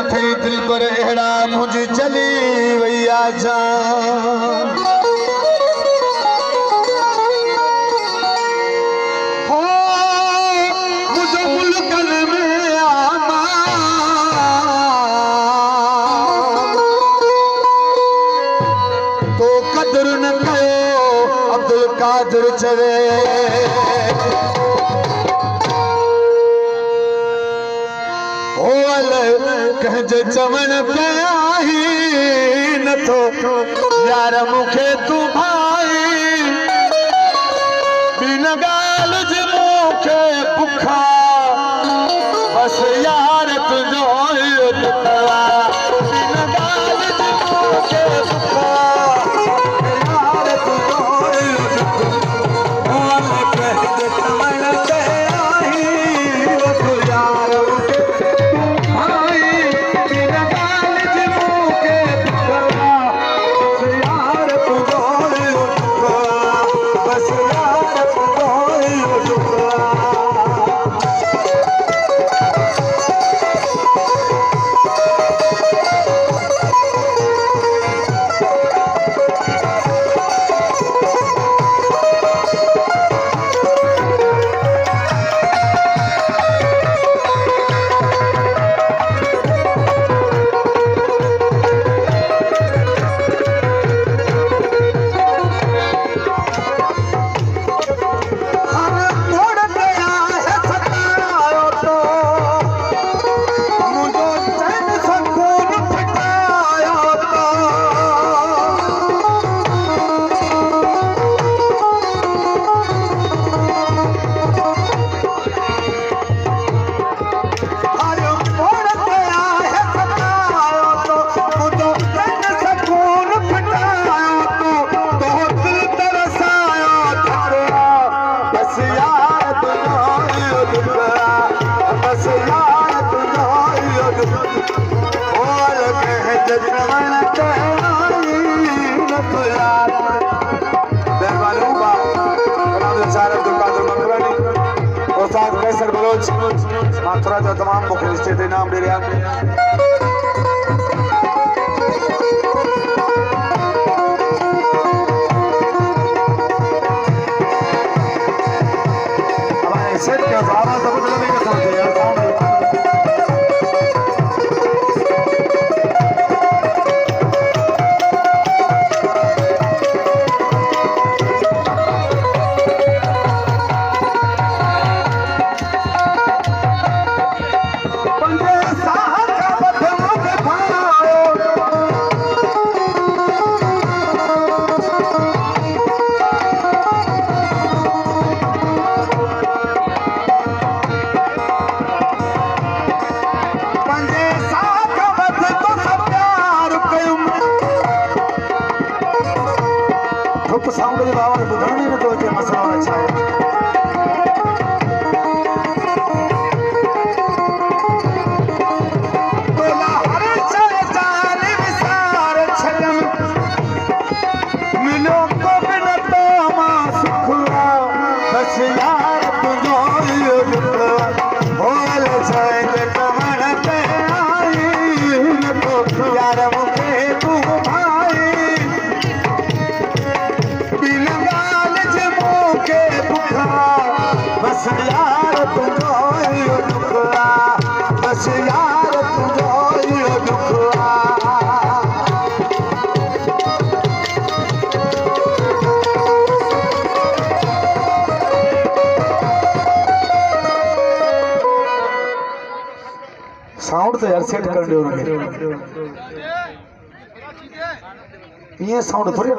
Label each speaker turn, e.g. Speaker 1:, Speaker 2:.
Speaker 1: थे दिल पर अहिड़ा मुझे चली वैया जान हो मुझो मुल्कन में आमा तो कदर न कयो अब्दुल कादिर चवे कहजे चवण पे आई न तो यार मुखे तू भाई बिन गाल जे मुखे भुखा बस यार तुझो दुखा बिन गाल जे मुखे भुखा यार तुझो दुखा कहजे चवण पे आई न तो यार मुखे माथुरा जो तमाम मुख्य स्टेट इनाम दे रहा सेट का सारा सब लगेगा समझे यार साउंड के बाबा बुधण में तो के मसला अच्छा है तोला हर चाहे जान विसार छलम मिलो को बिन तो मा सुखला बस यार तुझो दुखला बोल जाए के कमन पे आई न तो यार मुखे तू बस यार तुझो दुखला बस यार तुझो दुखला साउंड तो यार सेट कर दो ये साउंड थोड़ी